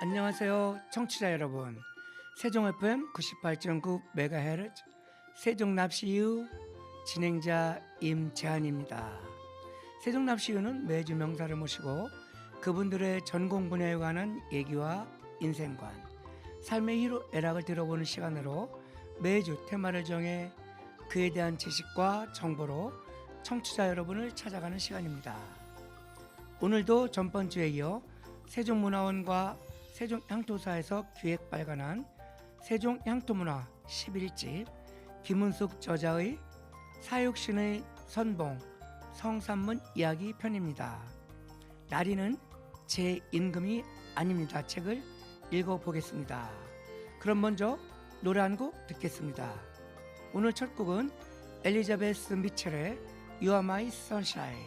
안녕하세요 청취자 여러분. 세종 FM 98.9MHz 세종납시유 진행자 임재한입니다. 세종납시유는 매주 명사를 모시고 그분들의 전공 분야에 관한 얘기와 인생관, 삶의 희로애락을 들어보는 시간으로 매주 테마를 정해 그에 대한 지식과 정보로 청취자 여러분을 찾아가는 시간입니다. 오늘도 전번주에 이어 세종문화원과 세종향토사에서 기획 발간한 세종향토문화 11집 김은숙 저자의 사육신의 선봉 성산문 이야기 편입니다. 나리는 제 임금이 아닙니다. 책을 읽어보겠습니다. 그럼 먼저 노래 한 곡 듣겠습니다. 오늘 첫 곡은 엘리자베스 미첼의 You Are My Sunshine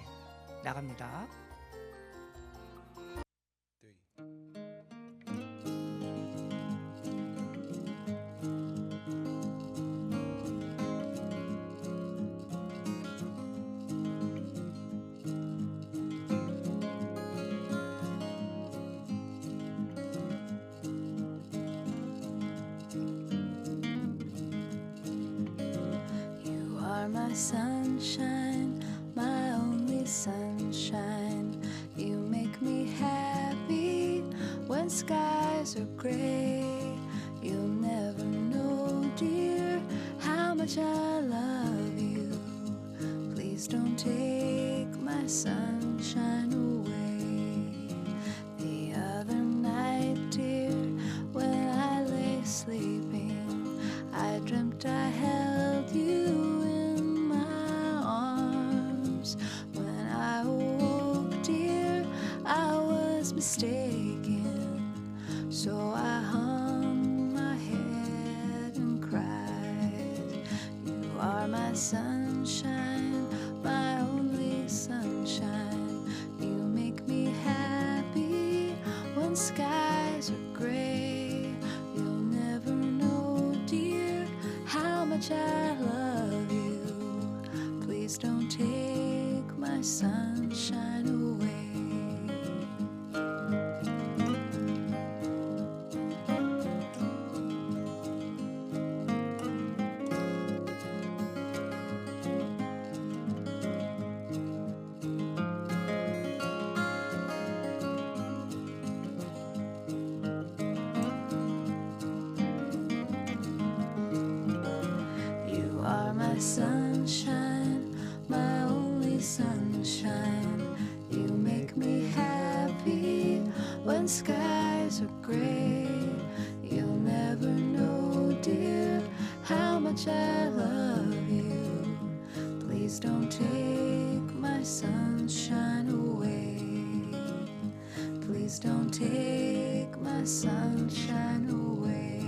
나갑니다. My sunshine, my only sunshine. You make me happy when skies are gray. You'll never know, dear, how much I love you. Please don't take my sunshine away. The other night, dear, when I lay sleeping, I dreamt I held you. Mistaken, so I hung my head and cried. You are my sunshine, my only sunshine. You make me happy when skies are gray. You'll never know, dear, how much I love you. Please don't take my sunshine away. Sunshine, my only sunshine. You make me happy when skies are gray. You'll never know, dear, how much I love you. Please don't take my sunshine away. Please don't take my sunshine away.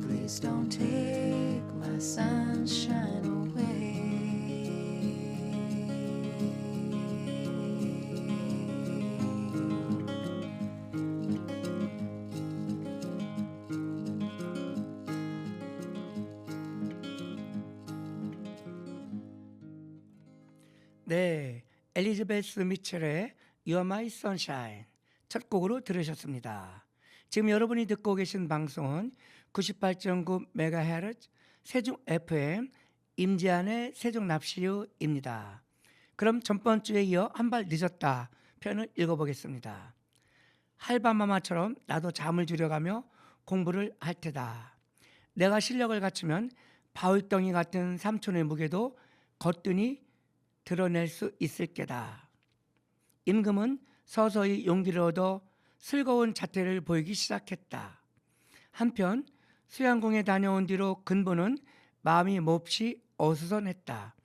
Please don't take my sunshine away. 네, 엘리자베스 미첼의 You Are My Sunshine 첫 곡으로 들으셨습니다. 지금 여러분이 듣고 계신 방송은 98.9MHz 세종 FM 임재한의 세종납시유입니다. 그럼 전번주에 이어 한 발 늦었다 편을 읽어보겠습니다. 할바마마처럼 나도 잠을 줄여가며 공부를 할 테다. 내가 실력을 갖추면 바울덩이 같은 삼촌의 무게도 거뜬히 드러낼 수 있을 게다. 임금은 서서히 용기를 얻어 슬거운 자태를 보이기 시작했다. 한편 수양궁에 다녀온 뒤로 근보는 마음이 몹시 어수선했다.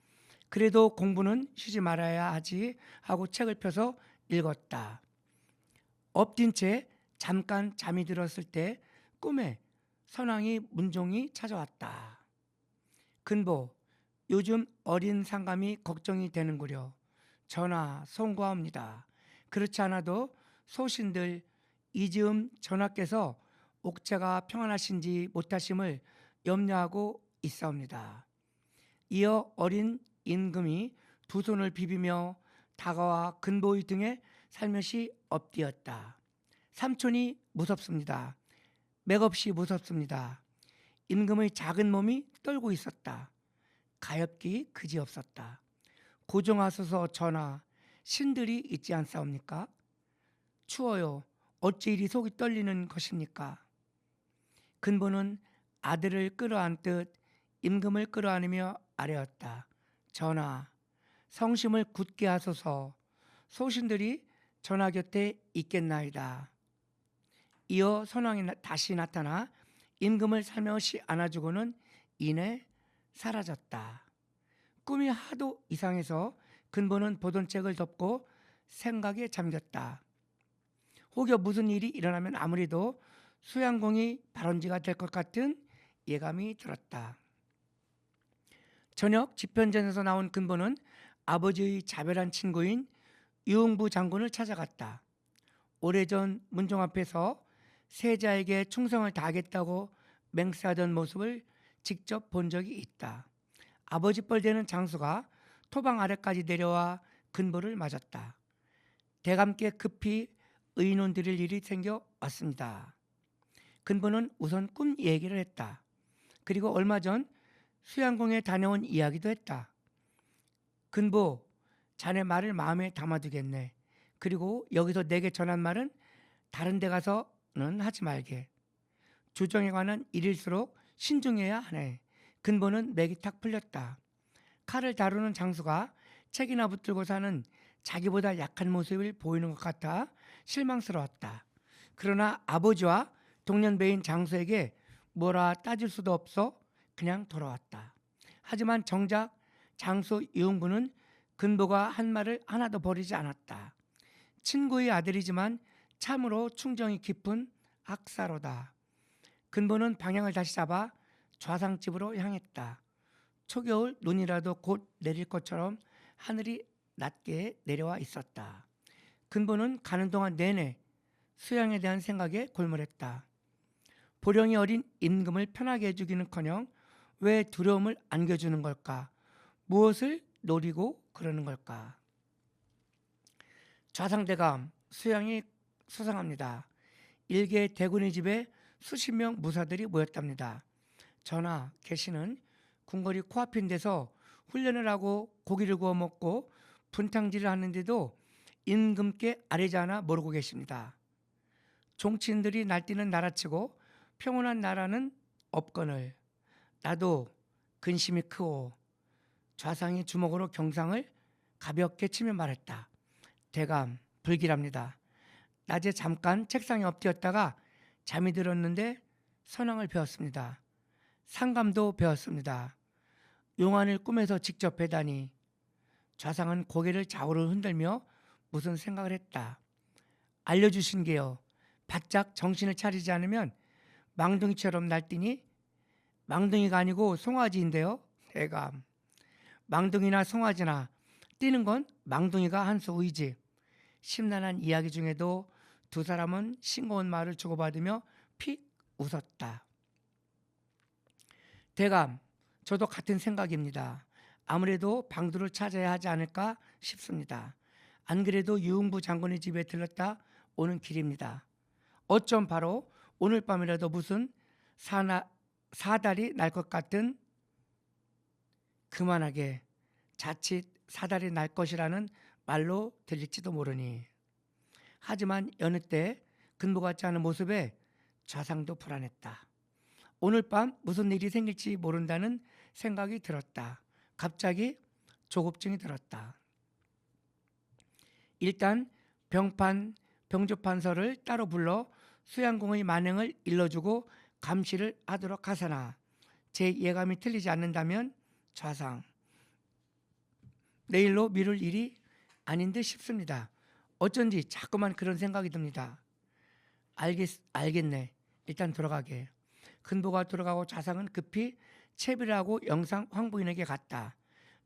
그래도 공부는 쉬지 말아야 하지 하고 책을 펴서 읽었다. 엎딘 채 잠깐 잠이 들었을 때 꿈에 선왕이 문종이 찾아왔다. 근보, 요즘 어린 상감이 걱정이 되는구려. 전하 송구합니다. 그렇지 않아도 소신들 이즈음 전하께서 옥체가 평안하신지 못하심을 염려하고 있사옵니다. 이어 어린 임금이 두 손을 비비며 다가와 근보의 등에 살며시 엎드렸다. 삼촌이 무섭습니다. 맥없이 무섭습니다. 임금의 작은 몸이 떨고 있었다. 가엾기 그지없었다. 고종하소서 전하, 신들이 있지 않사옵니까? 추워요. 어찌 이리 속이 떨리는 것입니까? 근보는 아들을 끌어안듯 임금을 끌어안으며 아뢰었다. 전하, 성심을 굳게 하소서. 소신들이 전하 곁에 있겠나이다. 이어 선왕이 다시 나타나 임금을 살며시 안아주고는 이내 사라졌다. 꿈이 하도 이상해서 근보는 보던 책을 덮고 생각에 잠겼다. 혹여 무슨 일이 일어나면 아무래도 수양공이 발원지가 될 것 같은 예감이 들었다. 저녁 집현전에서 나온 근보는 아버지의 자별한 친구인 유흥부 장군을 찾아갔다. 오래전 문종 앞에서 세자에게 충성을 다하겠다고 맹세하던 모습을 직접 본 적이 있다. 아버지 뻘 되는 장수가 토방 아래까지 내려와 근보를 맞았다. 대감께 급히 의논 드릴 일이 생겨 왔습니다. 근보는 우선 꿈 얘기를 했다. 그리고 얼마 전 수양궁에 다녀온 이야기도 했다. 근보, 자네 말을 마음에 담아두겠네. 그리고 여기서 내게 전한 말은 다른 데 가서는 하지 말게. 주정에 관한 일일수록 신중해야 하네. 근보는 맥이 탁 풀렸다. 칼을 다루는 장수가 책이나 붙들고 사는 자기보다 약한 모습을 보이는 것 같아 실망스러웠다. 그러나 아버지와 동년배인 장수에게 뭐라 따질 수도 없어 그냥 돌아왔다. 하지만 정작 장수 유흥부는 근보가 한 말을 하나도 버리지 않았다. 친구의 아들이지만 참으로 충정이 깊은 학사로다. 근보는 방향을 다시 잡아 좌상집으로 향했다. 초겨울 눈이라도 곧 내릴 것처럼 하늘이 낮게 내려와 있었다. 근보는 가는 동안 내내 수양에 대한 생각에 골몰했다. 보령이 어린 임금을 편하게 해주기는커녕 왜 두려움을 안겨주는 걸까? 무엇을 노리고 그러는 걸까? 좌상대감 수양이 수상합니다. 일개 대군의 집에 수십 명 무사들이 모였답니다. 전하, 계시는 궁궐이 코앞인 데서 훈련을 하고 고기를 구워 먹고 분탕질을 하는데도 임금께 아뢰지 않아 모르고 계십니다. 종친들이 날뛰는 나라치고 평온한 나라는 없거늘 나도 근심이 크오. 좌상이 주먹으로 경상을 가볍게 치며 말했다. 대감, 불길합니다. 낮에 잠깐 책상에 엎드렸다가 잠이 들었는데 선왕을 배웠습니다. 상감도 배웠습니다. 용안을 꿈에서 직접 뵈다니. 좌상은 고개를 좌우로 흔들며 무슨 생각을 했다. 알려주신 게요. 바짝 정신을 차리지 않으면 망둥이처럼 날뛰니 망둥이가 아니고 송아지인데요. 대감. 망둥이나 송아지나 뛰는 건 망둥이가 한 수 의지. 심란한 이야기 중에도 두 사람은 싱거운 말을 주고받으며 픽 웃었다. 대감, 저도 같은 생각입니다. 아무래도 방두를 찾아야 하지 않을까 싶습니다. 안 그래도 유흥부 장군의 집에 들렀다 오는 길입니다. 어쩜 바로 오늘 밤이라도 무슨 사달이 날 것 같은 그만하게 자칫 사달이 날 것이라는 말로 들릴지도 모르니. 하지만 여느 때 근보 같지 않은 모습에 좌상도 불안했다. 오늘 밤 무슨 일이 생길지 모른다는 생각이 들었다. 갑자기 조급증이 들었다. 일단 병조판서를 따로 불러 수양궁의 만행을 일러주고 감시를 하도록 하사나 제 예감이 틀리지 않는다면 좌상 내일로 미룰 일이 아닌 듯 싶습니다. 어쩐지 자꾸만 그런 생각이 듭니다. 알겠네. 일단 돌아가게. 근보가 돌아가고 좌상은 급히 채비를 하고 영상 황부인에게 갔다.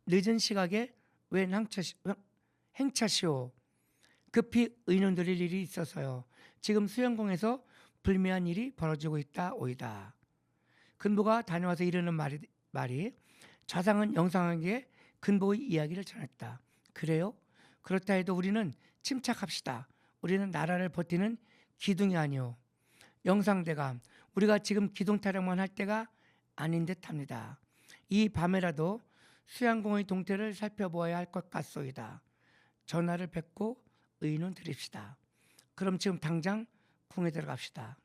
늦은 시각에 웬 행차시오. 급히 의논 드릴 일이 있어서요. 지금 수영궁에서 불미한 일이 벌어지고 있다 오이다. 근보가 다녀와서 이르는 말이 좌상은 영상에게 근보의 이야기를 전했다. 그래요? 그렇다 해도 우리는 침착합시다. 우리는 나라를 버티는 기둥이 아니오. 영상대감, 우리가 지금 기둥 타령만 할 때가 아닌 듯합니다. 이 밤에라도 수양공의 동태를 살펴보아야 할 것 같소이다. 전하를 뵙고 의논 드립시다. 그럼 지금 당장 궁에 들어갑시다.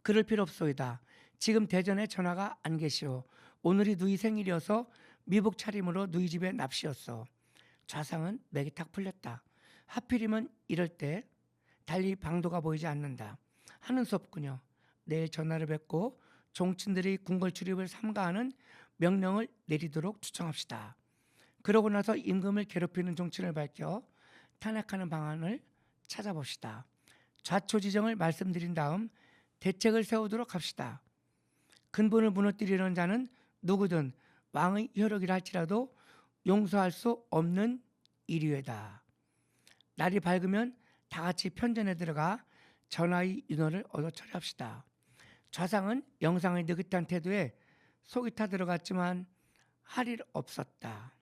그럴 필요 없소이다. 지금 대전에 전하가 안 계시오. 오늘이 누이 생일이어서 미복 차림으로 누이 집에 납시였어. 좌상은 맥이 탁 풀렸다. 하필이면 이럴 때 달리 방도가 보이지 않는다. 하는 수 없군요. 내일 전하를 뵙고 종친들이 궁궐 출입을 삼가하는 명령을 내리도록 추청합시다. 그러고 나서 임금을 괴롭히는 종친을 밝혀 탄핵하는 방안을 찾아봅시다. 좌초지정을 말씀드린 다음 대책을 세우도록 합시다. 근본을 무너뜨리려는 자는 누구든 왕의 혈육이라 할지라도 용서할 수 없는 일이외다. 날이 밝으면 다 같이 편전에 들어가 전하의 윤허를 얻어 처리합시다. 좌상은 영상의 느긋한 태도에 속이 타 들어갔지만 할 일 없었다.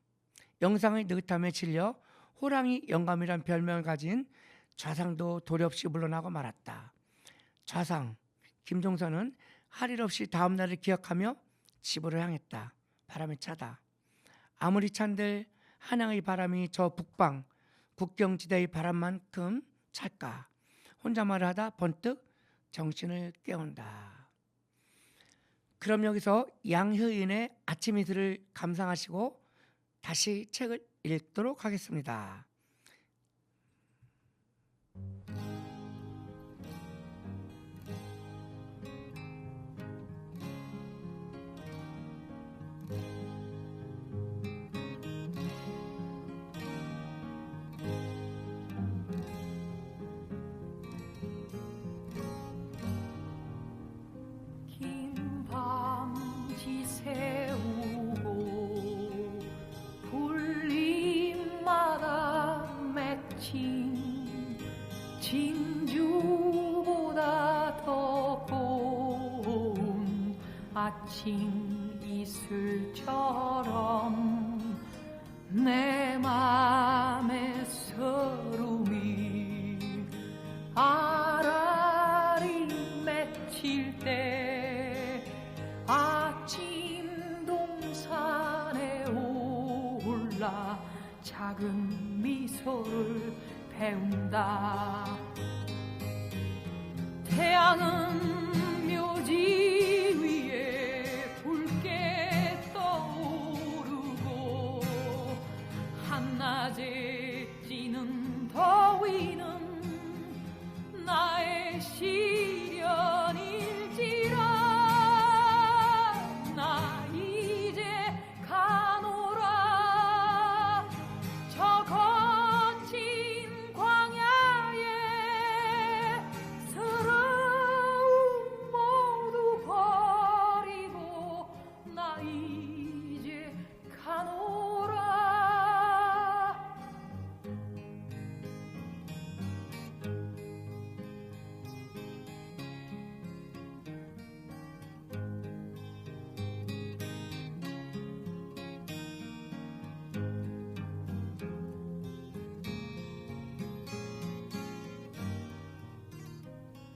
영상의 느긋함에 질려 호랑이 영감이란 별명을 가진 좌상도 도리 없이 물러나고 말았다. 좌상 김종선은 할 일 없이 다음 날을 기억하며 집으로 향했다. 바람이 차다. 아무리 찬들 한양의 바람이 저 북방 국경지대의 바람만큼 찰까. 혼자 말하다 번뜩 정신을 깨운다. 그럼 여기서 양효인의 아침 이슬을 감상하시고 다시 책을 읽도록 하겠습니다. 긴 밤지 세우고 불림마다 맺힌 진주보다 더 고운 아침 이슬처럼 내 맘의 서름이 아라리 맺힐 때 아침 동산에 올라 작은 미소를 배운다. 태양은 묘지 위에 붉게 떠오르고 한낮에 찌는 더위는 나의 시련일지라. 나 이제 가노라 저 거친 광야에 서러움 모두 버리고 나 이제 가노라.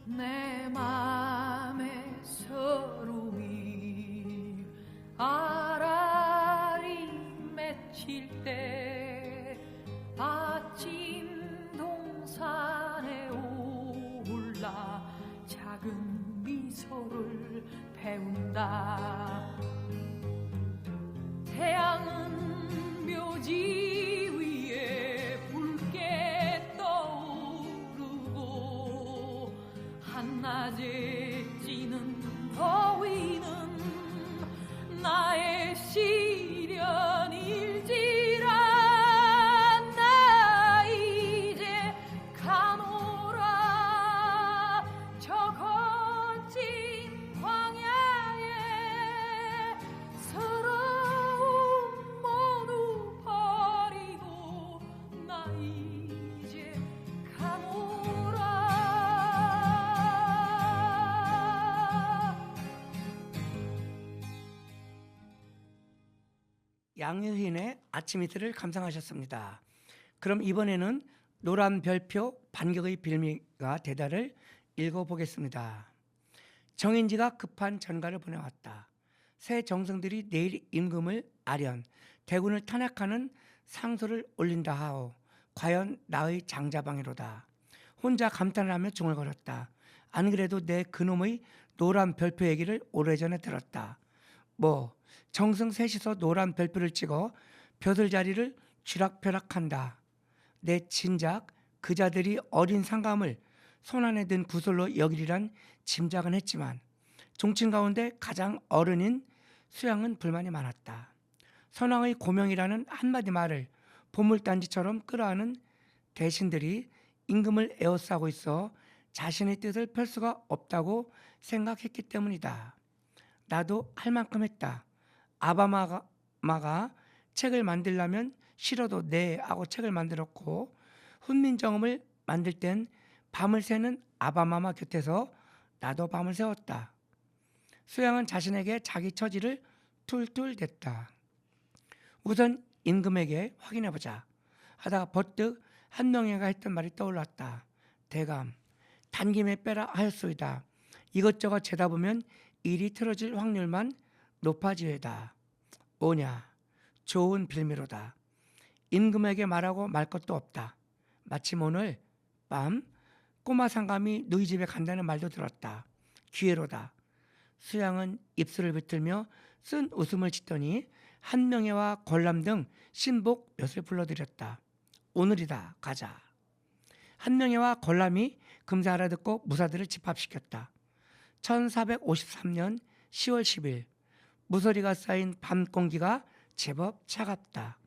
내 맘의 서름이 아라리 맺힐 때 아침 동산에 올라 작은 미소를 배운다. 태양은 묘지 위에 붉게 떠오르고 한낮에 찌는 더위는 나의 시련일지라. 나 이제 가노라 저 거친 광야에 서러움 모두 버리고 나 이제 가노라. 양효인의 아침 이슬을 감상하셨습니다. 그럼 이번에는 노란 별표 반격의 빌미가 되다를 읽어보겠습니다. 정인지가 급한 전가를 보내왔다. 새 정성들이 내일 임금을 아련 대군을 탄핵하는 상소를 올린다 하오. 과연 나의 장자방이로다. 혼자 감탄을 하며 중얼거렸다. 안 그래도 내 그놈의 노란 별표 얘기를 오래전에 들었다. 뭐 정승 셋이서 노란 별표를 찍어 벼슬자리를 쥐락펴락한다. 내 진작 그자들이 어린 상감을 손안에 든 구슬로 여기리란 짐작은 했지만 종친 가운데 가장 어른인 수양은 불만이 많았다. 선왕의 고명이라는 한마디 말을 보물단지처럼 끌어안은 대신들이 임금을 에워싸고 있어 자신의 뜻을 펼 수가 없다고 생각했기 때문이다. 나도 할 만큼 했다. 아바마가 책을 만들려면 싫어도 네 하고 책을 만들었고 훈민정음을 만들 땐 밤을 새는 아바마마 곁에서 나도 밤을 새웠다. 수양은 자신에게 자기 처지를 툴툴 댔다. 우선 임금에게 확인해보자 하다가 버뜩 한명회가 했던 말이 떠올랐다. 대감 단김에 빼라 하였소이다. 이것저것 재다 보면 일이 틀어질 확률만 높아지외다. 오냐 좋은 빌미로다. 임금에게 말하고 말 것도 없다. 마침 오늘 밤 꼬마 상감이 너희 집에 간다는 말도 들었다. 기회로다. 수양은 입술을 비틀며 쓴 웃음을 짓더니 한명회와 권람 등 신복 몇을 불러들였다. 오늘이다 가자. 한명회와 권람이 금세 알아듣고 무사들을 집합시켰다. 1453년 10월 10일 무서리가 쌓인 밤 공기가 제법 차갑다.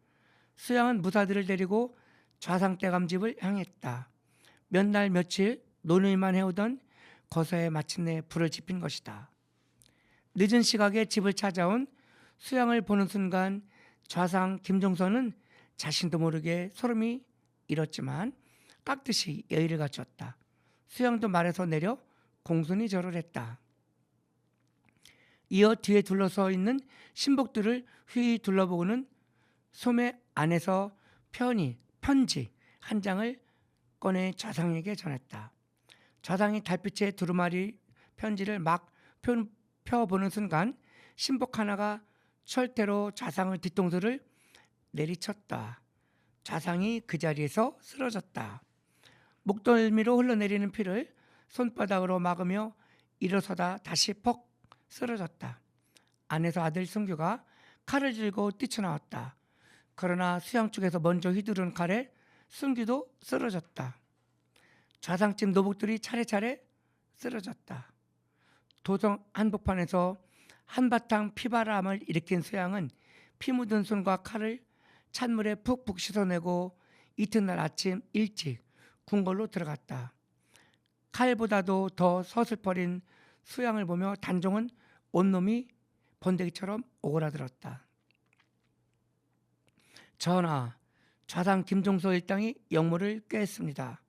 수양은 무사들을 데리고 좌상대감 집을 향했다. 몇 날 며칠 논의만 해오던 거서에 마침내 불을 지핀 것이다. 늦은 시각에 집을 찾아온 수양을 보는 순간 좌상 김종선은 자신도 모르게 소름이 일었지만 깍듯이 예의를 갖췄다. 수양도 말에서 내려 공손히 절을 했다. 이어 뒤에 둘러서 있는 신복들을 휘 둘러보고는 소매 안에서 편지 한 장을 꺼내 좌상에게 전했다. 좌상이 달빛에 두루마리 편지를 막 펴보는 순간 신복 하나가 철퇴로 좌상의 뒤통수를 내리쳤다. 좌상이 그 자리에서 쓰러졌다. 목덜미로 흘러내리는 피를 손바닥으로 막으며 일어서다 다시 퍽 쓰러졌다. 안에서 아들 승규가 칼을 들고 뛰쳐나왔다. 그러나 수양 쪽에서 먼저 휘두른 칼에 승규도 쓰러졌다. 좌상집 노복들이 차례차례 쓰러졌다. 도성 한복판에서 한바탕 피바람을 일으킨 수양은 피 묻은 손과 칼을 찬물에 푹푹 씻어내고 이튿날 아침 일찍 궁궐로 들어갔다. 칼보다도 더 서슬퍼린 수양을 보며 단종은 온몸이 번데기처럼 오그라들었다. 전하, 좌상 김종서 일당이 역무를 꾀했습니다.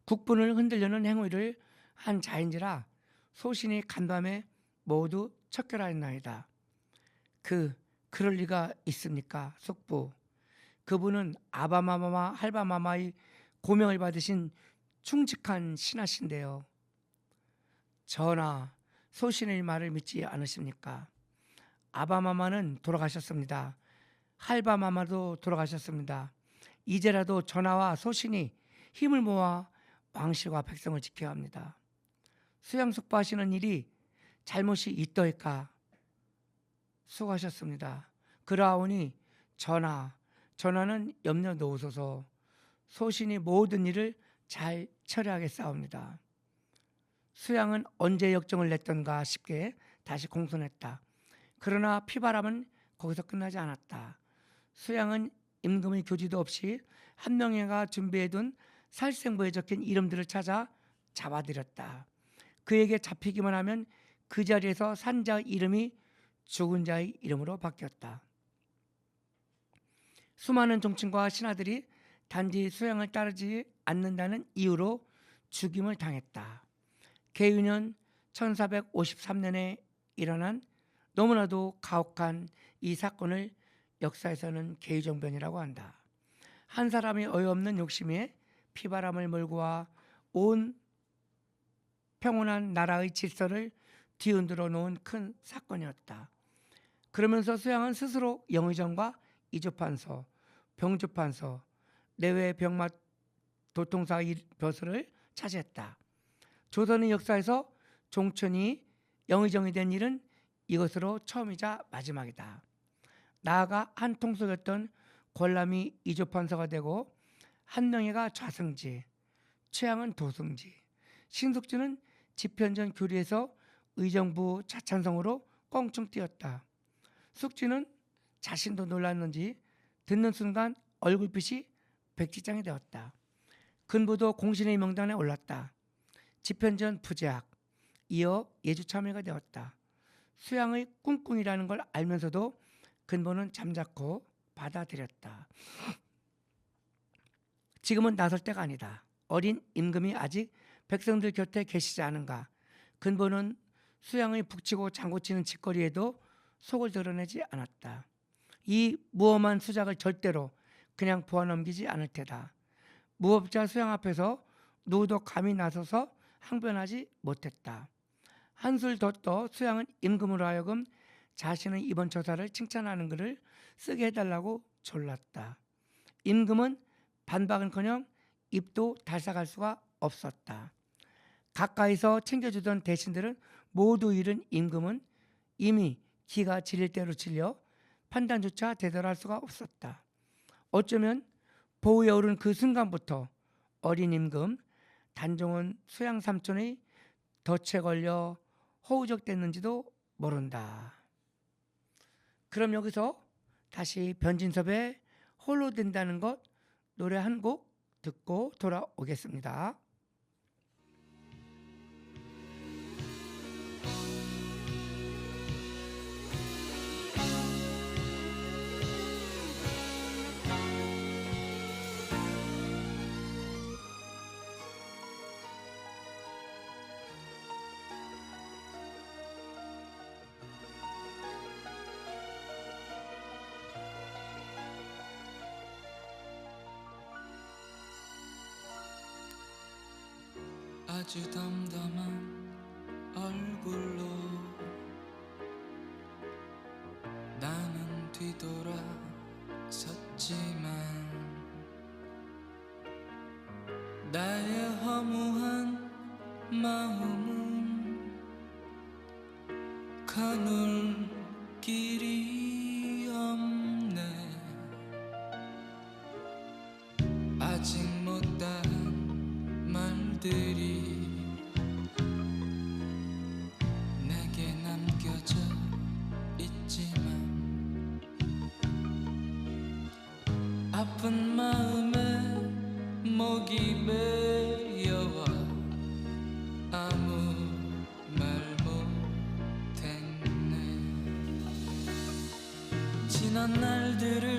국분을 흔들려는 행위를 한 자인지라 소신이 간밤에 모두 척결하였나이다. 그럴 리가 있습니까? 속부. 그분은 아바마마와 할바마마의 고명을 받으신 충직한 신하신데요. 전하, 소신의 말을 믿지 않으십니까? 아바마마는 돌아가셨습니다. 할바마마도 돌아가셨습니다. 이제라도 전하와 소신이 힘을 모아 왕실과 백성을 지켜야 합니다. 수양숙부하시는 일이 잘못이 있더이까? 수고하셨습니다. 그러하오니 전하는 염려 놓으소서. 소신이 모든 일을 잘 처리하겠사옵니다. 수양은 언제 역정을 냈던가 싶게 다시 공손했다. 그러나 피바람은 거기서 끝나지 않았다. 수양은 임금의 교지도 없이 한명회가 준비해둔 살생부에 적힌 이름들을 찾아 잡아들였다. 그에게 잡히기만 하면 그 자리에서 산 자의 이름이 죽은 자의 이름으로 바뀌었다. 수많은 종친과 신하들이 단지 수양을 따르지 않는다는 이유로 죽임을 당했다. 계유년 1453년에 일어난 너무나도 가혹한 이 사건을 역사에서는 계유정변이라고 한다. 한 사람이 어이없는 욕심에 피바람을 몰고 와 온 평온한 나라의 질서를 뒤흔들어 놓은 큰 사건이었다. 그러면서 수양은 스스로 영의정과 이조판서, 병조판서, 내외 병맛 도통사 벼슬을 차지했다. 조선의 역사에서 종천이 영의정이 된 일은 이것으로 처음이자 마지막이다. 나아가 한 통속이었던 권람이 이조판서가 되고 한명회가 좌승지, 최양은 도승지, 신숙주는 집현전 교리에서 의정부 자찬성으로 껑충 뛰었다. 숙주는 자신도 놀랐는지 듣는 순간 얼굴빛이 백지장이 되었다. 근부도 공신의 명단에 올랐다. 집현전 부재학, 이어 예주참여가 되었다. 수양의 꿍꿍이라는 걸 알면서도 근보는 잠자코 받아들였다. 지금은 나설 때가 아니다. 어린 임금이 아직 백성들 곁에 계시지 않은가. 근보는 수양의 북치고 장구치는 짓거리에도 속을 드러내지 않았다. 이 무엄한 수작을 절대로 그냥 보아넘기지 않을 테다. 무법자 수양 앞에서 누구도 감히 나서서 항변하지 못했다. 한술 더 떠 수양은 임금으로 하여금 자신의 이번 처사를 칭찬하는 글을 쓰게 해달라고 졸랐다. 임금은 반박은커녕 입도 달싹할 수가 없었다. 가까이서 챙겨주던 대신들은 모두 잃은 임금은 이미 기가 질릴 대로 질려 판단조차 제대로 할 수가 없었다. 어쩌면 보우에 오른 그 순간부터 어린 임금 단종은 수양 삼촌의 덫에 걸려 허우적댔는지도 모른다. 그럼 여기서 다시 변진섭의 홀로 된다는 것 노래 한 곡 듣고 돌아오겠습니다. 아주 덤덤한 얼굴로 나는 뒤돌아 섰지만 나의 허무한 마음은 가눌 길이 없네. 아직 못한 말들이 내게 남겨져 있지만 아픈 마음에 목이 메여와 아무 말 못했네. 지난 날들을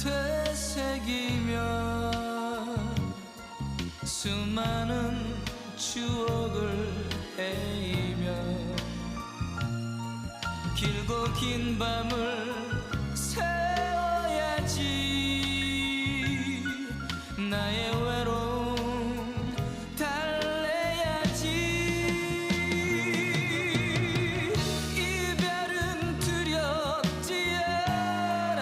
되새기며 수많은 추억을 헤이며 길고 긴 밤을 새워야지. 나의 외로움 달래야지. 이별은 두렵지 않아.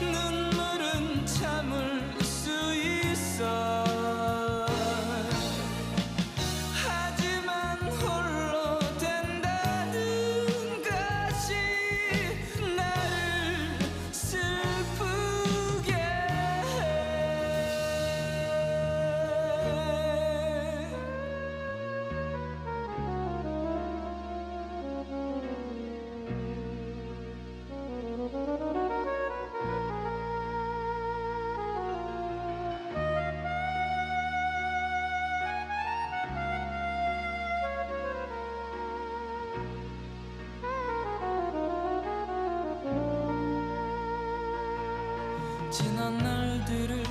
눈물은 참을 수 있어. 하지만 홀로 된다는 것이 나를 슬프게 해. 지난 날들을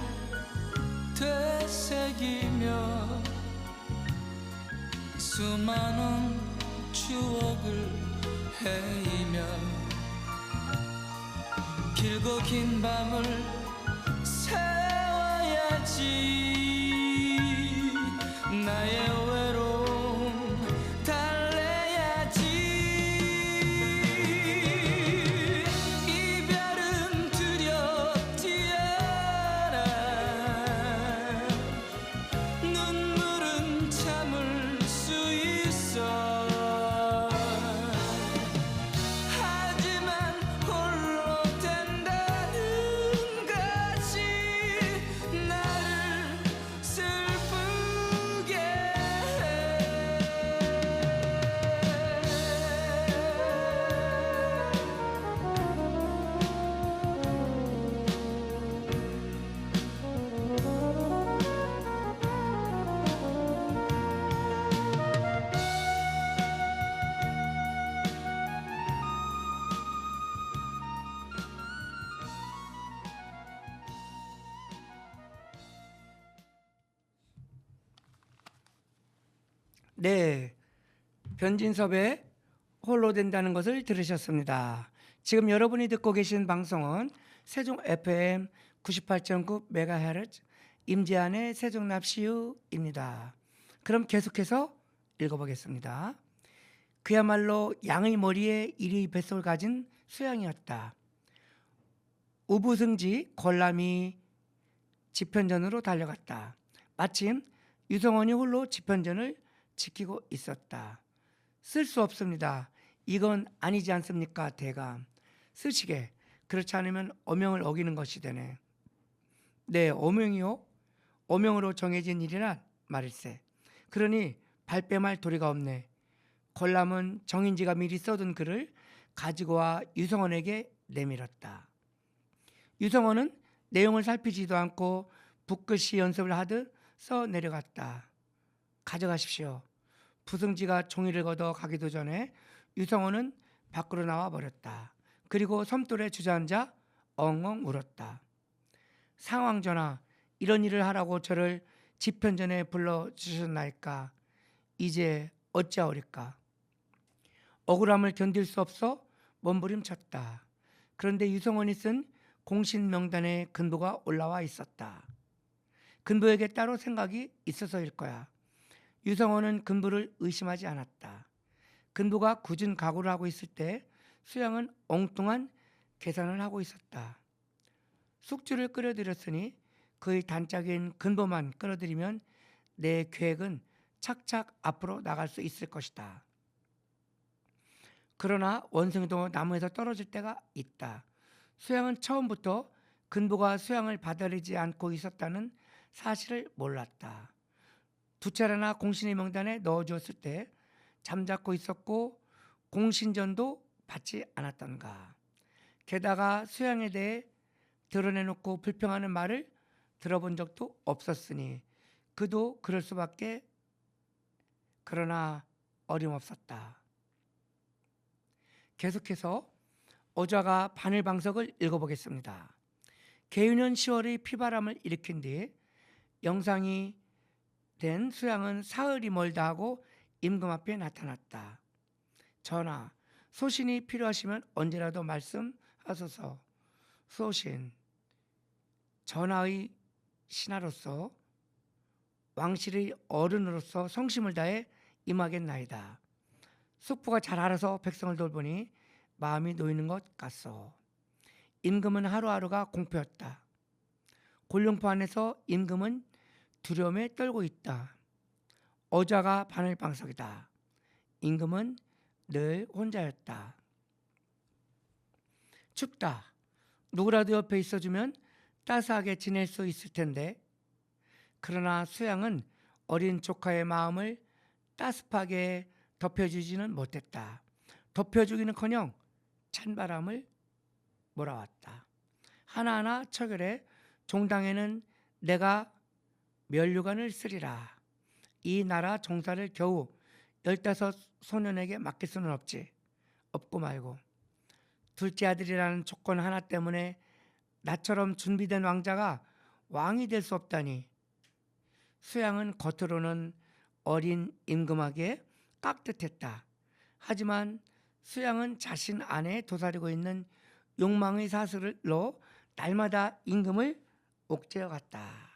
되새기며 수많은 추억을 헤이며 길고 긴 밤을 나의 외로움 달래야지. 이별은 두렵지 않아. 눈물은 참을 수 있어. 하지만 홀로 된다는 것이 나를 슬프게 네, 변진섭의 홀로 된다는 것을 들으셨습니다. 지금 여러분이 듣고 계신 방송은 세종 FM 98.9 MHz 임재한의 세종납시유입니다. 그럼 계속해서 읽어보겠습니다. 그야말로 양의 머리에 일의 뱃속을 가진 수양이었다. 우부승지 권람이 집현전으로 달려갔다. 마침 유성원이 홀로 집현전을 지키고 있었다. 쓸 수 없습니다. 이건 아니지 않습니까, 대감? 쓰시게. 그렇지 않으면 어명을 어기는 것이 되네. 네, 어명이요? 어명으로 정해진 일이란 말일세. 그러니 발뺌할 도리가 없네. 권람은 정인지가 미리 써둔 글을 가지고 와 유성원에게 내밀었다. 유성원은 내용을 살피지도 않고 붓글씨 연습을 하듯 써 내려갔다. 가져가십시오. 부승지가 종이를 걷어 가기도 전에 유성원은 밖으로 나와 버렸다. 그리고 섬돌에 주저앉아 엉엉 울었다. 상왕전하, 이런 일을 하라고 저를 집현전에 불러주셨나이까. 이제 어찌하오리까. 억울함을 견딜 수 없어 몸부림쳤다. 그런데 유성원이 쓴 공신명단에 근부가 올라와 있었다. 근부에게 따로 생각이 있어서일 거야. 유성원은 근부를 의심하지 않았다. 근부가 굳은 각오를 하고 있을 때 수양은 엉뚱한 계산을 하고 있었다. 숙주를 끌어들였으니 그의 단짝인 근부만 끌어들이면 내 계획은 착착 앞으로 나갈 수 있을 것이다. 그러나 원숭이도 나무에서 떨어질 때가 있다. 수양은 처음부터 근부가 수양을 받아들이지 않고 있었다는 사실을 몰랐다. 두 차례나 공신의 명단에 넣어주었을 때 잠자코 있었고 공신전도 받지 않았던가. 게다가 수양에 대해 드러내놓고 불평하는 말을 들어본 적도 없었으니 그도 그럴 수밖에. 그러나 어림없었다. 계속해서 어좌가 바늘방석을 읽어보겠습니다. 계유년 10월의 피바람을 일으킨 뒤 영상이 된 수양은 사흘이 멀다 하고 임금 앞에 나타났다. 전하, 소신이 필요하시면 언제라도 말씀하소서. 소신, 전하의 신하로서 왕실의 어른으로서 성심을 다해 임하겠나이다. 숙부가 잘 알아서 백성을 돌보니 마음이 놓이는 것 같소. 임금은 하루하루가 공포였다. 곤룡포 안에서 임금은 두려움에 떨고 있다. 어좌가 바늘방석이다. 임금은 늘 혼자였다. 춥다. 누구라도 옆에 있어주면 따스하게 지낼 수 있을 텐데. 그러나 수양은 어린 조카의 마음을 따뜻하게 덮여주지는 못했다. 덮여주기는커녕 찬바람을 몰아왔다. 하나하나 처결해 종당에는 내가 면류관을 쓰리라. 이 나라 종사를 겨우 15 소년에게 맡길 수는 없지. 없고 말고. 둘째 아들이라는 조건 하나 때문에 나처럼 준비된 왕자가 왕이 될 수 없다니. 수양은 겉으로는 어린 임금에게 깍듯했다. 하지만 수양은 자신 안에 도사리고 있는 욕망의 사슬로 날마다 임금을 옥죄어 갔다.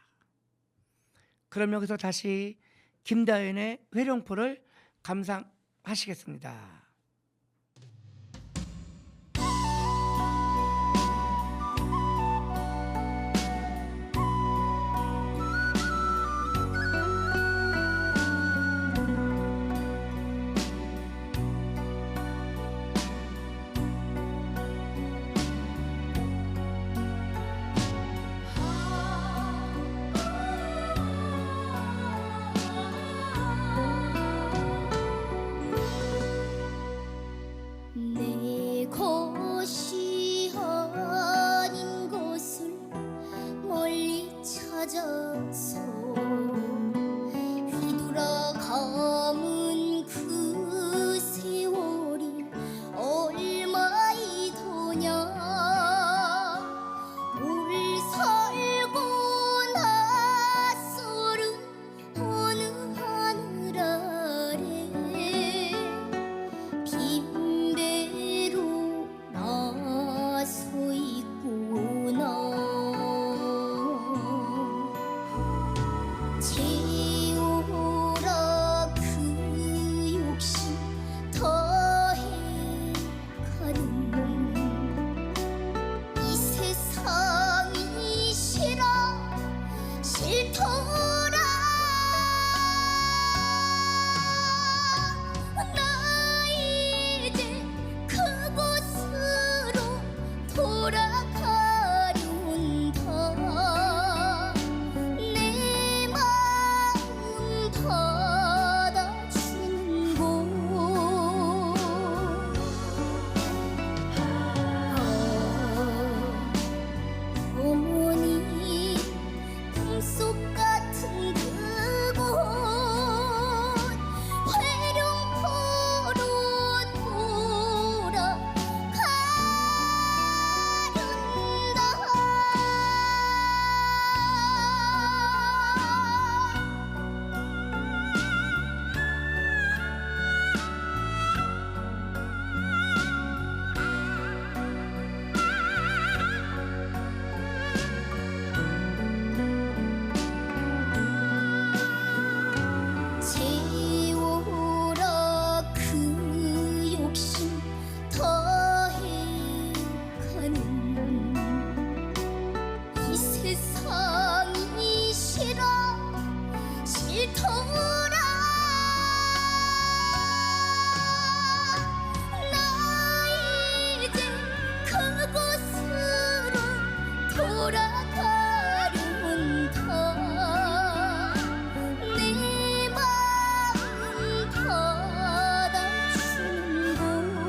그럼 여기서 다시 김다연의 회룡포를 감상하시겠습니다. 내 곳이 아닌 곳을 멀리 찾아서 휘돌아감은 그 세월이 얼마이더냐. 물 살고 낯설은 어느 하늘 아래 빈배로 나서 있구나. 채워라 그 욕심 더해가는 이 세상이 싫더라. 나 이제 그곳으로 돌아가련다. 내 마음 받아주는 곳. 어머니 꿈속 같은 그곳 회룡포로 돌아가련다. 채워라 그 욕심 더해가는 이 세상이 싫더라. 나 이제 그곳으로 돌아가련다. 내 마음 받아주는 곳.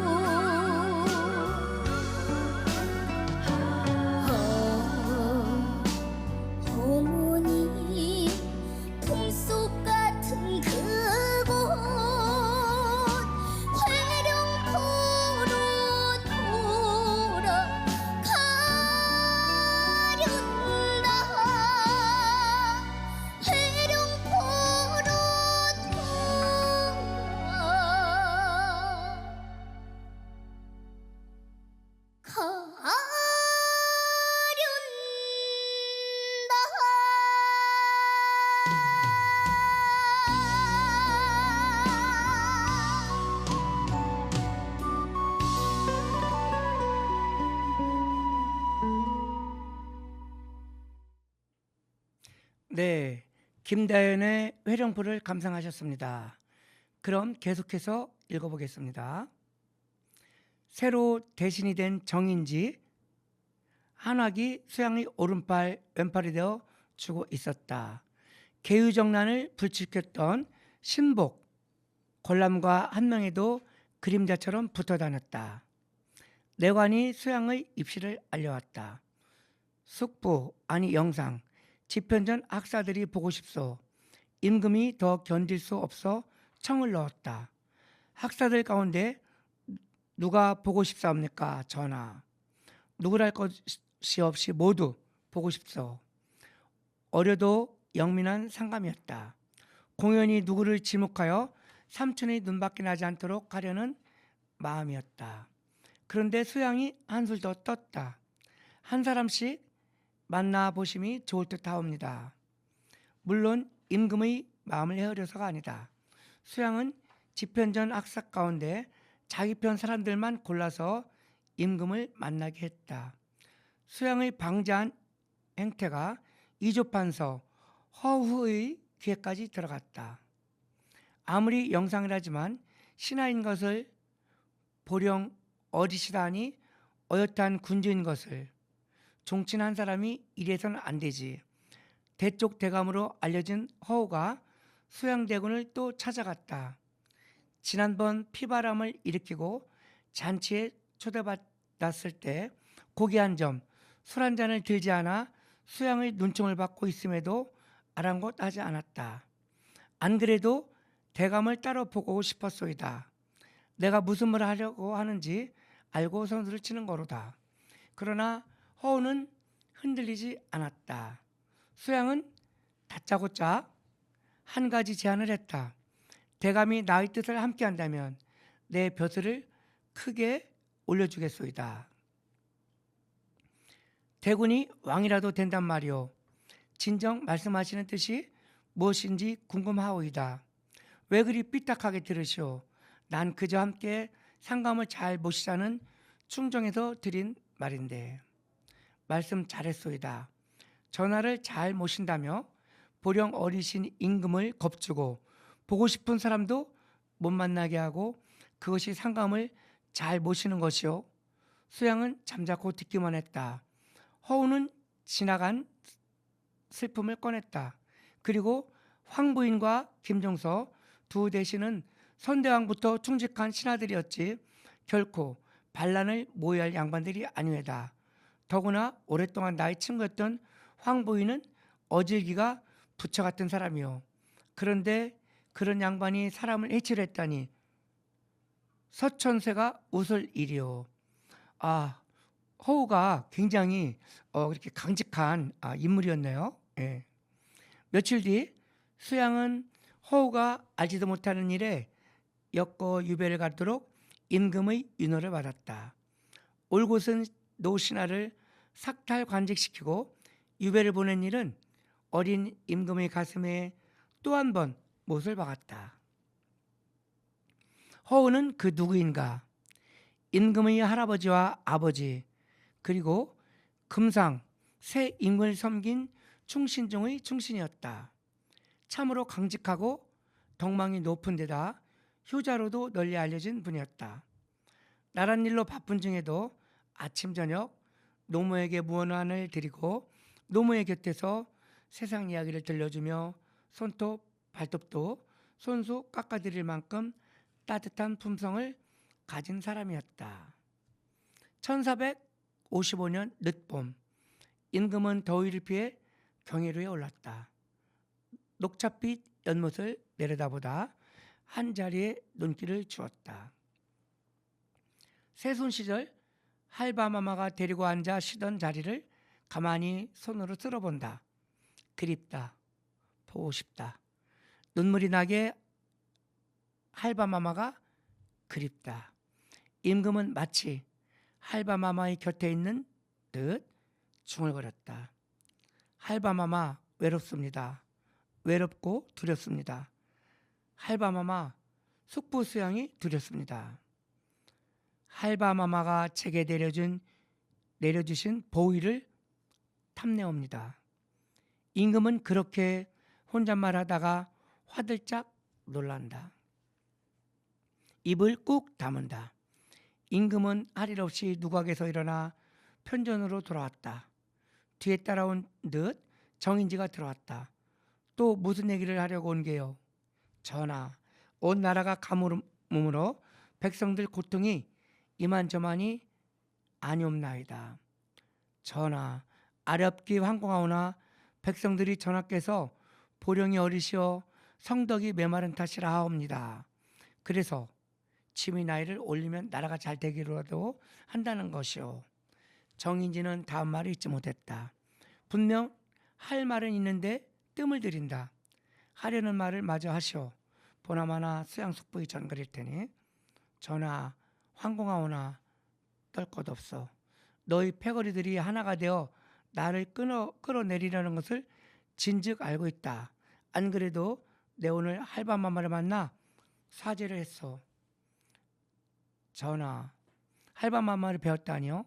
어머니 꿈속 같은 그곳 회룡포로 돌아가련다. 회룡포로 네, 김다연의 회룡포를 감상하셨습니다. 그럼 계속해서 읽어보겠습니다. 새로 대신이 된 정인지 한학이 수양의 오른팔 왼팔이 되어 주고 있었다. 계유정란을 불축했던 신복 권람과 한명에도 그림자처럼 붙어 다녔다. 내관이 수양의 입시를 알려왔다. 숙부 아니 영상 집현전 학사들이 보고 싶소. 임금이 더 견딜 수 없어 청을 넣었다. 학사들 가운데 누가 보고 싶사옵니까? 전하. 누구랄 것이 없이 모두 보고 싶소. 어려도 영민한 상감이었다. 공연히 누구를 지목하여 삼촌의 눈밖에 나지 않도록 하려는 마음이었다. 그런데 수양이 한술 더 떴다. 한 사람씩 만나보심이 좋을 듯하옵니다. 물론 임금의 마음을 헤아려서가 아니다. 수양은 집현전 학삭 가운데 자기 편 사람들만 골라서 임금을 만나게 했다. 수양의 방자한 행태가 이조판서 허후의 귀에까지 들어갔다. 아무리 영상이라지만 신하인 것을 보령 어리시다니 어엿한 군주인 것을 종친 한 사람이 이래서는 안 되지. 대쪽 대감으로 알려진 허우가 수양대군을 또 찾아갔다. 지난번 피바람을 일으키고 잔치에 초대받았을 때 고기 한 점, 술 한 잔을 들지 않아 수양의 눈총을 받고 있음에도 아랑곳하지 않았다. 안 그래도 대감을 따로 보고 싶었소이다. 내가 무슨 말을 하려고 하는지 알고 선수를 치는 거로다. 그러나 허우는 흔들리지 않았다. 수양은 다짜고짜 한 가지 제안을 했다. 대감이 나의 뜻을 함께 한다면 내 벼슬을 크게 올려주겠소이다. 대군이 왕이라도 된단 말이오. 진정 말씀하시는 뜻이 무엇인지 궁금하오이다. 왜 그리 삐딱하게 들으시오. 난 그저 함께 상감을 잘 모시자는 충정에서 드린 말인데. 말씀 잘했소이다. 전하를 잘 모신다며 보령 어리신 임금을 겁주고 보고 싶은 사람도 못 만나게 하고 그것이 상감을 잘 모시는 것이오. 수양은 잠자코 듣기만 했다. 허우는 지나간 슬픔을 꺼냈다. 그리고 황부인과 김종서 두 대신은 선대왕부터 충직한 신하들이었지 결코 반란을 모의할 양반들이 아니외다. 더구나 오랫동안 나의 친구였던 황부인은 어질기가 부처 같은 사람이요. 그런데 그런 양반이 사람을 해치려 했다니 서천세가 웃을 일이요. 허우가 굉장히 그렇게 강직한 인물이었네요. 예. 며칠 뒤 수양은 허우가 알지도 못하는 일에 엮어 유배를 가도록 임금의 윤호를 받았다. 올곧은 노신하를 삭탈관직시키고 유배를 보낸 일은 어린 임금의 가슴에 또 한 번 못을 박았다. 허우는 그 누구인가? 임금의 할아버지와 아버지 그리고 금상 새 임금을 섬긴 충신 중의 충신이었다. 참으로 강직하고 덕망이 높은 데다 효자로도 널리 알려진 분이었다. 나란 일로 바쁜 중에도 아침 저녁 노모에게 무언한을 드리고 노모의 곁에서 세상 이야기를 들려주며 손톱 발톱도 손수 깎아드릴 만큼 따뜻한 품성을 가진 사람이었다. 1455년 늦봄 임금은 더위를 피해 경회로에 올랐다. 녹차빛 연못을 내려다보다 한 자리에 눈길을 주었다. 세손 시절 할바마마가 데리고 앉아 쉬던 자리를 가만히 손으로 쓸어본다. 그립다. 보고 싶다. 눈물이 나게 할바마마가 그립다. 임금은 마치 할바마마의 곁에 있는 듯 중얼거렸다. 할바마마 외롭습니다. 외롭고 두렵습니다. 할바마마 숙부수양이 두렵습니다. 할바마마가 제게 내려주신 보위를 탐내옵니다. 임금은 그렇게 혼잣말하다가 화들짝 놀란다. 입을 꾹 다문다. 임금은 할 일 없이 누각에서 일어나 편전으로 돌아왔다. 뒤에 따라온 듯 정인지가 들어왔다. 또 무슨 얘기를 하려고 온 게요? 전하, 온 나라가 가뭄으로 백성들 고통이 이만저만이 아니옵나이다. 전하, 아렵기 황공하오나 백성들이 전하께서 보령이 어리시어 성덕이 메마른 탓이라 하옵니다. 그래서 침이 나이를 올리면 나라가 잘 되기로라도 한다는 것이오. 정인지는 다음 말을 잊지 못했다. 분명 할 말은 있는데 뜸을 들인다. 하려는 말을 마저 하시오. 보나마나 수양숙부의 전거릴 테니. 전하, 황공하오나 떨 것 없어. 너희 패거리들이 하나가 되어 나를 끌어내리려는 것을 진즉 알고 있다. 안 그래도 내 오늘 할바마마를 만나 사죄를 했어. 전하, 할바마마를 배웠다니요?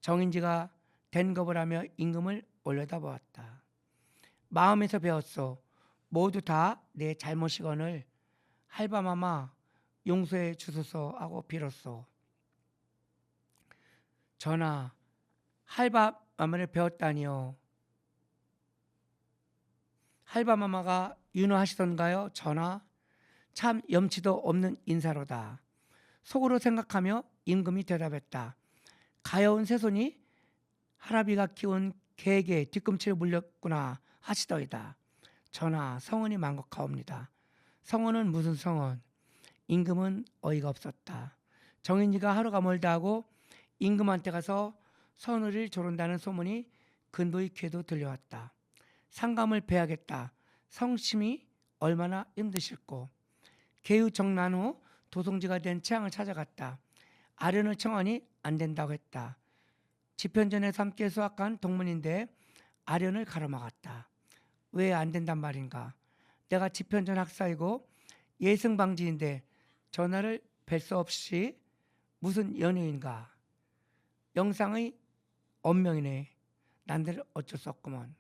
정인지가 된 겁을 하며 임금을 올려다보았다. 마음에서 배웠어. 모두 다 내 잘못이거늘 할바마마 용서해 주소서 하고 빌었어. 전하, 할바마마를 배웠다니요? 할바마마가 윤호하시던가요? 전하, 참 염치도 없는 인사로다. 속으로 생각하며 임금이 대답했다. 가여운 새손이 할아비가 키운 개에게 뒤꿈치를 물렸구나 하시더이다. 전하, 성은이 만곡하옵니다. 성은은 무슨 성은? 임금은 어이가 없었다. 정인지가 하루가 멀다 하고 임금한테 가서 선의를 조른다는 소문이 근부의 귀에도 들려왔다. 상감을 배하겠다. 성심이 얼마나 힘드실꼬. 개유 정난 후 도성지가 된 채양을 찾아갔다. 아련을 청하니 안 된다고 했다. 집현전에서 함께 수학한 동문인데 아련을 가로막았다. 왜 안 된단 말인가? 내가 집현전 학사이고 예승방지인데 전하를 뵐 수 없이 무슨 연유인가? 영상의 언명이네. 난들 어쩔 수 없구먼.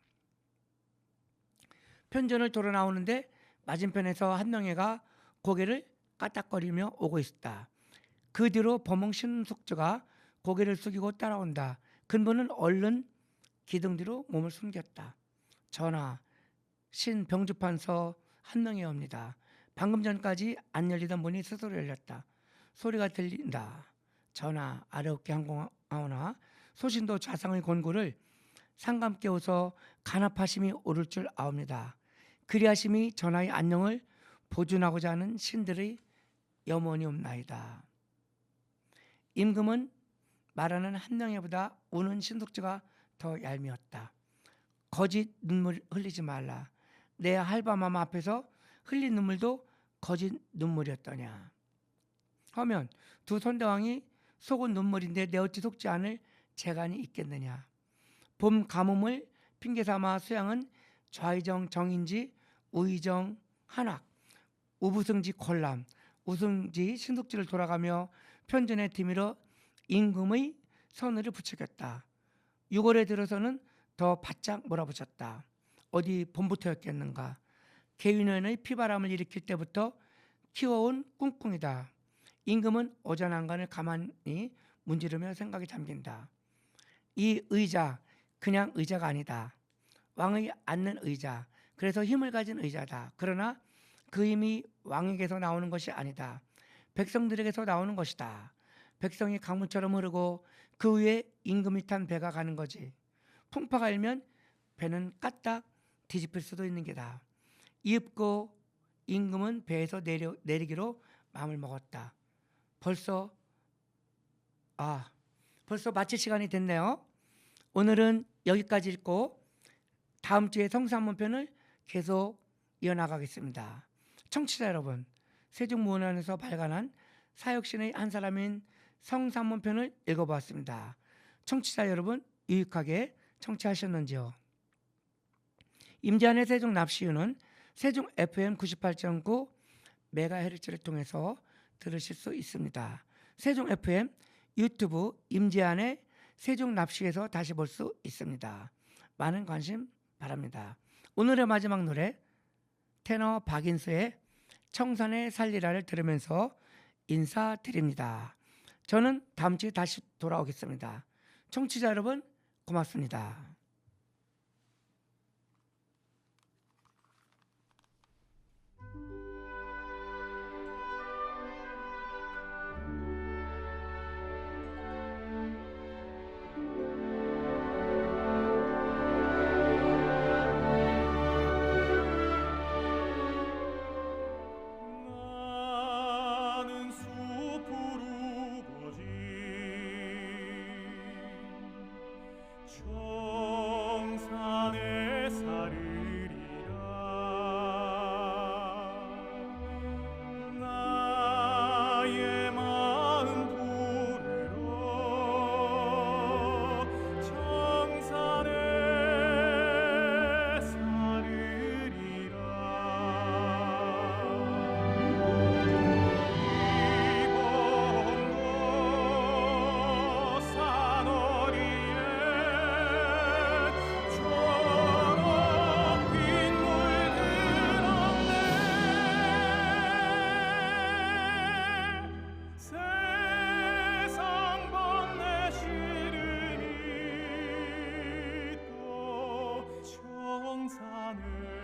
편전을 돌아 나오는데 맞은편에서 한 명애가 고개를 까딱거리며 오고 있었다. 그 뒤로 범흥 신숙주가 고개를 숙이고 따라온다. 근부는 얼른 기둥 뒤로 몸을 숨겼다. 전하, 신 병주판서 한 명이옵니다. 방금 전까지 안 열리던 문이 스스로 열렸다. 소리가 들린다. 전하, 아래없게 항공하오나 소신도 좌상의 권고를 상감께 오서 간합하심이 오를 줄 아옵니다. 그리하심이 전하의 안녕을 보존하고자 하는 신들의 염원이옵나이다. 임금은 말하는 한명회보다 우는 신숙주가 더 얄미웠다. 거짓 눈물 흘리지 말라. 내 할바마마 앞에서 흘린 눈물도 거짓 눈물이었더냐. 하면 두 선대왕이 속은 눈물인데 내 어찌 속지 않을 재간이 있겠느냐. 봄 가뭄을 핑계삼아 수양은 좌의정 정인지, 우의정 한학, 우부승지 콜람, 우승지 신숙지를 돌아가며 편전에 뒤밀어 임금의 선의를 부추겼다. 6월에 들어서는 더 바짝 몰아붙였다. 어디 봄부터였겠는가. 개윤현의 피바람을 일으킬 때부터 키워온 꿍꿍이다. 임금은 오전한간을 가만히 문지르며 생각에 잠긴다. 이 의자 그냥 의자가 아니다. 왕의 앉는 의자. 그래서 힘을 가진 의자다. 그러나 그 힘이 왕에게서 나오는 것이 아니다. 백성들에게서 나오는 것이다. 백성이 강물처럼 흐르고 그 위에 임금이 탄 배가 가는 거지. 풍파가 일면 배는 까딱 뒤집힐 수도 있는 게다. 이윽고 임금은 배에서 내리기로 마음을 먹었다. 벌써 마칠 시간이 됐네요. 오늘은 여기까지 읽고 다음 주에 성산문편을 계속 이어나가겠습니다. 청취자 여러분, 세종문헌에서 발간한 사역신의 한 사람인 성산문편을 읽어보았습니다. 청취자 여러분, 유익하게 청취하셨는지요? 임재한의 세종 납시유는 세종 FM 98.9 메가헤르츠를 통해서 들으실 수 있습니다. 세종 FM 유튜브 임재한의 세종 납시에서 다시 볼 수 있습니다. 많은 관심 바랍니다. 오늘의 마지막 노래 테너 박인수의 청산의 살리라를 들으면서 인사드립니다. 저는 다음 주에 다시 돌아오겠습니다. 청취자 여러분 고맙습니다. 나는 숲으로 거진 성산을